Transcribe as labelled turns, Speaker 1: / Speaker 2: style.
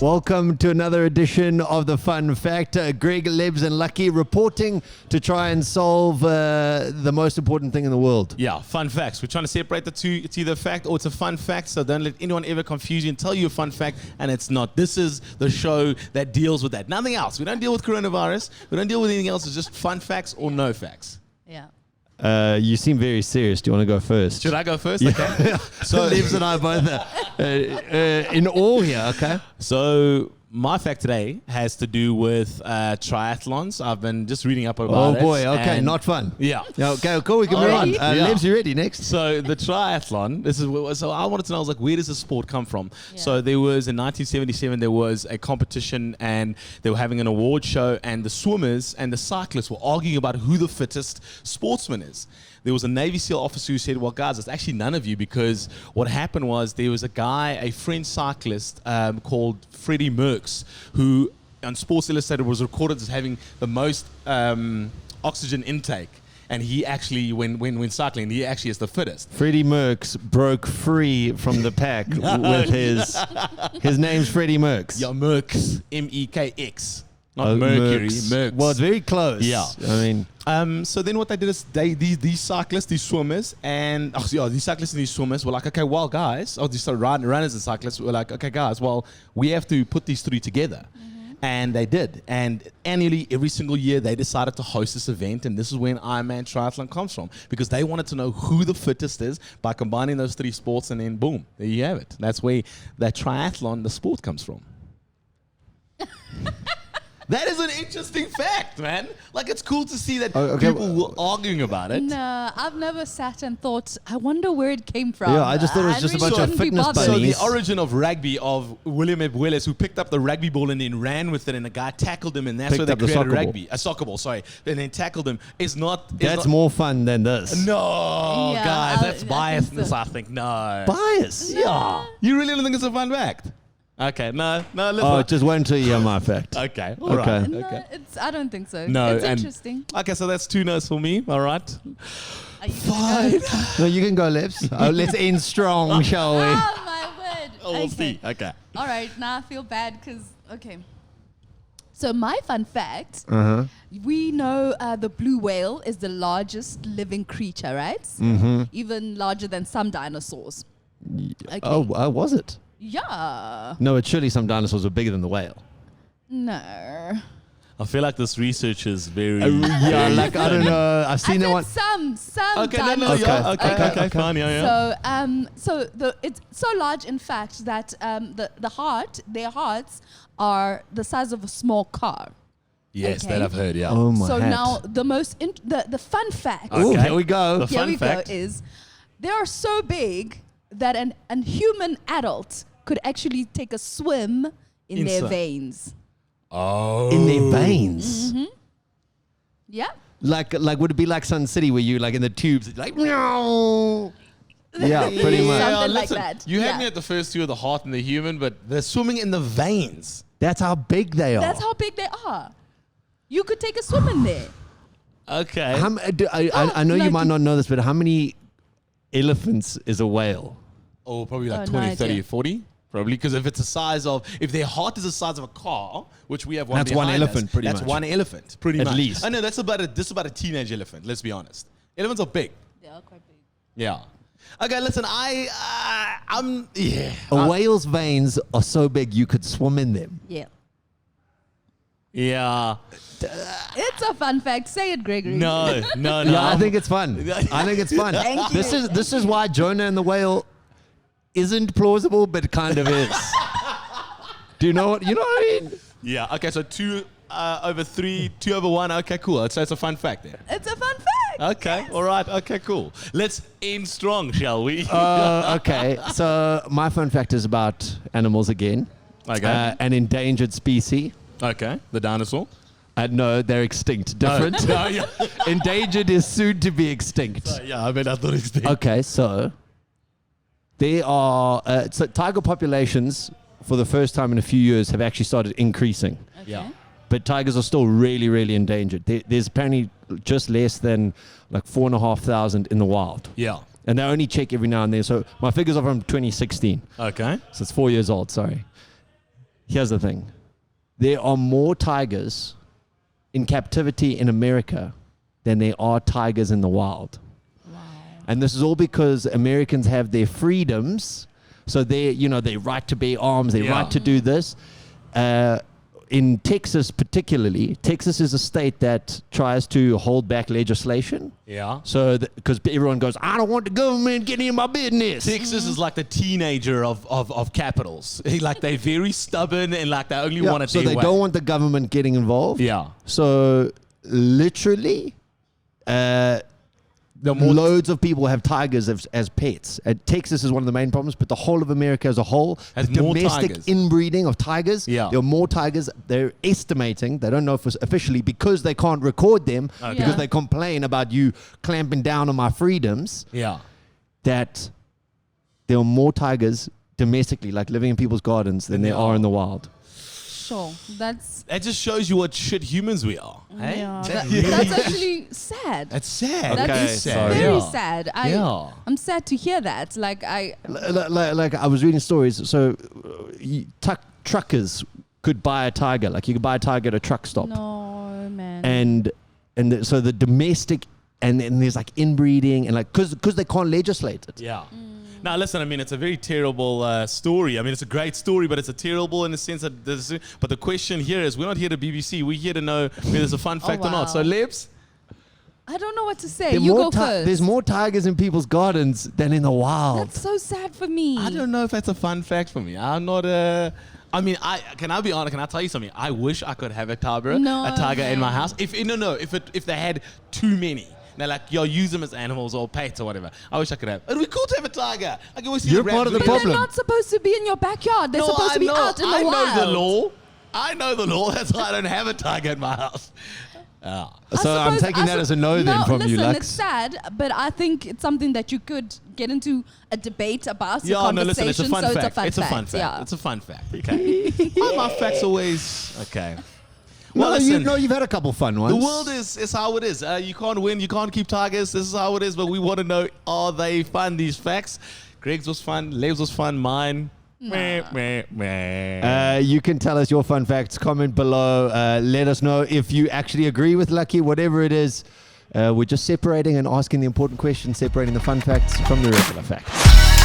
Speaker 1: Welcome to another edition of the Fun Fact. Greg, Lebs and Lucky reporting to try and solve the most important thing in the world.
Speaker 2: Yeah, fun facts. We're trying to separate the two. It's either a fact or it's a fun fact, so don't let anyone ever confuse you and tell you a fun fact and it's not. This is the show that deals with that. Nothing else. We don't deal with coronavirus. We don't deal with anything else. It's just fun facts or no facts.
Speaker 3: Yeah.
Speaker 1: You seem very serious. Do you want to go first?
Speaker 2: Should I go first?
Speaker 1: Yeah.
Speaker 2: Okay.
Speaker 1: So Lebs and I both in awe here, okay?
Speaker 2: So my fact today has to do with triathlons. I've been just reading up about it.
Speaker 1: Oh boy, okay,
Speaker 2: and
Speaker 1: not fun.
Speaker 2: Yeah.
Speaker 1: Okay, cool, we can move on.
Speaker 3: Already?
Speaker 2: Yeah.
Speaker 1: Lebs, you ready? Next.
Speaker 2: So the triathlon, so I wanted to know, I was like, where does the sport come from?
Speaker 3: Yeah.
Speaker 2: So there was, in 1977, there was a competition and they were having an award show and the swimmers and the cyclists were arguing about who the fittest sportsman is. There was a Navy SEAL officer who said, well, guys, it's actually none of you, because what happened was there was a guy, a French cyclist called Freddie Merckx, who on Sports Illustrated was recorded as having the most oxygen intake. And he actually, when cycling, he actually is the fittest.
Speaker 1: Freddie Merckx broke free from the pack with his name's Freddie Merckx.
Speaker 2: Yeah, Merckx, M-E-K-X. Not
Speaker 1: Oh,
Speaker 2: Mercury,
Speaker 1: Merckx.
Speaker 2: Merckx.
Speaker 1: Well, it's very close.
Speaker 2: Yeah.
Speaker 1: I mean,
Speaker 2: So then what they did is these cyclists, these swimmers, and these cyclists and these swimmers were like, okay, well, guys, these runners and cyclists were like, okay, guys, well, we have to put these three together. And they did. And annually, every single year, they decided to host this event. And this is when Ironman Triathlon comes from, because they wanted to know who the fittest is by combining those three sports. And then, boom, there you have it. That's where that triathlon, the sport, comes from. That is an interesting fact, man. Like, it's cool to see that people were arguing about it.
Speaker 3: No, I've never sat and thought, I wonder where it came from.
Speaker 1: Yeah, I just thought it was just a bunch of
Speaker 3: shouldn't be
Speaker 1: fitness
Speaker 3: bothered.
Speaker 2: So the
Speaker 1: bunnies.
Speaker 2: origin of rugby, of William Ebwelles, who picked up the rugby ball and then ran with it, and the guy tackled him, and that's where they created rugby. A soccer ball, sorry. And then tackled him. Is not...
Speaker 1: that's more fun than this.
Speaker 2: No,
Speaker 3: Yeah,
Speaker 2: guys, that's
Speaker 3: I think
Speaker 2: biasness,
Speaker 3: so.
Speaker 2: I think. No.
Speaker 1: Bias?
Speaker 2: Yeah. You really don't think it's a fun fact? Okay, no, listen.
Speaker 1: Oh, just wait until you hear my fact.
Speaker 2: Okay, all right.
Speaker 1: Okay.
Speaker 3: No,
Speaker 2: Okay.
Speaker 3: I don't think so.
Speaker 2: No,
Speaker 3: it's
Speaker 2: and-
Speaker 3: interesting.
Speaker 2: Okay, so that's 2 no's for me, all right?
Speaker 3: Are you gonna go?
Speaker 1: No, you can go, Lebs. Let's end strong, shall we?
Speaker 3: Oh, my word.
Speaker 2: Oh, we'll see. Okay.
Speaker 3: All right, now I feel bad because, okay. So my fun fact, we know the blue whale is the largest living creature, right? Even larger than some dinosaurs. Okay.
Speaker 1: Oh, was it?
Speaker 3: Yeah.
Speaker 1: No, it's surely some dinosaurs were bigger than the whale.
Speaker 3: No.
Speaker 2: I feel like this research is very...
Speaker 1: Yeah, like, I don't know. I've
Speaker 3: I
Speaker 1: seen
Speaker 3: said
Speaker 1: that one.
Speaker 3: some
Speaker 2: Okay, no,
Speaker 3: dinosaurs.
Speaker 2: yeah,
Speaker 1: Okay.
Speaker 2: okay, fine, yeah.
Speaker 3: So it's so large, in fact, that their hearts are the size of a small car.
Speaker 2: Yes,
Speaker 3: Okay.
Speaker 2: that I've heard, yeah.
Speaker 1: Oh my
Speaker 3: So
Speaker 1: hat.
Speaker 3: now the fun fact.
Speaker 1: Ooh,
Speaker 2: Okay.
Speaker 1: here we go.
Speaker 2: The
Speaker 3: Here
Speaker 2: fun
Speaker 3: we
Speaker 2: fact.
Speaker 3: go. Is they are so big that an human adult could actually take a swim in their
Speaker 2: Inside.
Speaker 3: veins.
Speaker 2: Oh.
Speaker 1: In their veins.
Speaker 3: Yeah.
Speaker 1: Like would it be like Sun City where you like in the tubes, like meow? Yeah, pretty much.
Speaker 3: Something like
Speaker 2: listen,
Speaker 3: that.
Speaker 2: You had
Speaker 3: Yeah.
Speaker 2: me at the first two of the heart and the human, but they're swimming in the veins.
Speaker 1: That's how big they are.
Speaker 3: That's how big they are. You could take a swim in there.
Speaker 2: Okay.
Speaker 1: I know you
Speaker 3: like
Speaker 1: might
Speaker 3: you-
Speaker 1: not know this, but how many elephants is a whale?
Speaker 2: Oh, probably like
Speaker 3: Oh, no
Speaker 2: 20, 30,
Speaker 3: idea.
Speaker 2: 40. Probably, because if their heart is the size of a car, which we have one
Speaker 1: That's one
Speaker 2: behind
Speaker 1: elephant,
Speaker 2: us,
Speaker 1: pretty
Speaker 2: that's
Speaker 1: much.
Speaker 2: one elephant, pretty
Speaker 1: At
Speaker 2: much.
Speaker 1: least.
Speaker 2: I know, that's about a teenage elephant, let's be honest. Elephants are big.
Speaker 3: They are quite big.
Speaker 2: Yeah. Okay, listen, I'm
Speaker 1: A whale's veins are so big you could swim in them.
Speaker 3: Yeah.
Speaker 2: Yeah.
Speaker 3: It's a fun fact. Say it, Gregory.
Speaker 2: No.
Speaker 1: Yeah, I think it's fun. I think it's fun.
Speaker 3: Thank you.
Speaker 1: This is why Jonah and the whale isn't plausible, but kind of is. Do you know what I mean?
Speaker 2: Yeah, okay, so 2 over 3, 2 over 1. Okay, cool. So it's a fun fact there.
Speaker 3: It's a fun fact.
Speaker 2: Okay, all right. Okay, cool. Let's end strong, shall we?
Speaker 1: Okay, so my fun fact is about animals again.
Speaker 2: Okay.
Speaker 1: An endangered species.
Speaker 2: Okay, the dinosaur.
Speaker 1: No, they're extinct. Different.
Speaker 2: No, yeah.
Speaker 1: Endangered is soon to be extinct.
Speaker 2: Yeah, I mean, I thought extinct.
Speaker 1: Okay, so there are so tiger populations for the first time in a few years have actually started increasing.
Speaker 3: Okay.
Speaker 2: Yeah.
Speaker 1: But tigers are still really, really endangered. There's apparently just less than like 4,500 in the wild.
Speaker 2: Yeah.
Speaker 1: And they only check every now and then. So my figures are from 2016.
Speaker 2: Okay.
Speaker 1: So it's 4 years old, sorry. Here's the thing. There are more tigers in captivity in America than there are tigers in the wild.
Speaker 3: Wow.
Speaker 1: And this is all because Americans have their freedoms. So their right to bear arms, their right to do this. In Texas particularly, Texas is a state that tries to hold back legislation.
Speaker 2: Yeah.
Speaker 1: So because everyone goes, I don't want the government getting in my business.
Speaker 2: Texas is like the teenager of capitals. Like they're very stubborn and like they only want to
Speaker 1: so they don't want the government getting involved.
Speaker 2: Yeah.
Speaker 1: So literally, loads of people have tigers as pets. Texas is one of the main problems, but the whole of America as a whole
Speaker 2: has
Speaker 1: the
Speaker 2: more
Speaker 1: domestic
Speaker 2: tigers.
Speaker 1: inbreeding of tigers.
Speaker 2: Yeah.
Speaker 1: There are more tigers. They're estimating, they don't know if it's officially because they can't record them, because they complain about you clamping down on my freedoms, that there are more tigers domestically, like living in people's gardens, than there are in the wild.
Speaker 3: Sure,
Speaker 2: that just shows you what shit humans we are. Hey?
Speaker 3: Yeah, that's actually sad.
Speaker 2: That's sad.
Speaker 3: That
Speaker 1: Okay,
Speaker 3: is
Speaker 1: sorry.
Speaker 3: very sad.
Speaker 2: Yeah.
Speaker 3: I'm sad to hear that. Like
Speaker 1: Like I was reading stories. So truckers could buy a tiger. Like you could buy a tiger at a truck stop.
Speaker 3: No, man.
Speaker 1: So the domestic and there's like inbreeding and like because they can't legislate it.
Speaker 2: Yeah. Now, listen, I mean, it's a very terrible story. I mean, it's a great story, but it's a terrible in the sense that but the question here is, we're not here to BBC. We're here to know whether there's a fun fact or not. So, Lebs?
Speaker 3: I don't know what to say. You go first.
Speaker 1: There's more tigers in people's gardens than in the wild.
Speaker 3: That's so sad for me.
Speaker 2: I don't know if that's a fun fact for me. I'm not can I be honest? Can I tell you something? I wish I could have a tiger in my house. If they had too many. Now, like, use them as animals or pets or whatever. I wish I could have. It'd be cool to have a tiger. I can always see
Speaker 1: You're part of the
Speaker 3: but
Speaker 1: problem.
Speaker 3: they're not supposed to be in your backyard. They're supposed to be out in the wild.
Speaker 2: I know the law. I know the law. That's why I don't have a tiger in my house.
Speaker 1: So I'm taking that as a no then from you, Lux.
Speaker 3: It's sad, but I think it's something that you could get into a debate about.
Speaker 2: Listen, it's a fun fact.
Speaker 3: It's a fun fact.
Speaker 2: Yeah. It's a fun fact. Okay. Why my facts always okay?
Speaker 1: Well, you've had a couple fun ones.
Speaker 2: The world is how it is. You can't win. You can't keep tigers. This is how it is. But we want to know, are they fun, these facts? Greg's was fun. Leb's was fun. Mine. Nah.
Speaker 1: You can tell us your fun facts. Comment below. Let us know if you actually agree with Lucky. Whatever it is, we're just separating and asking the important questions, separating the fun facts from the regular facts.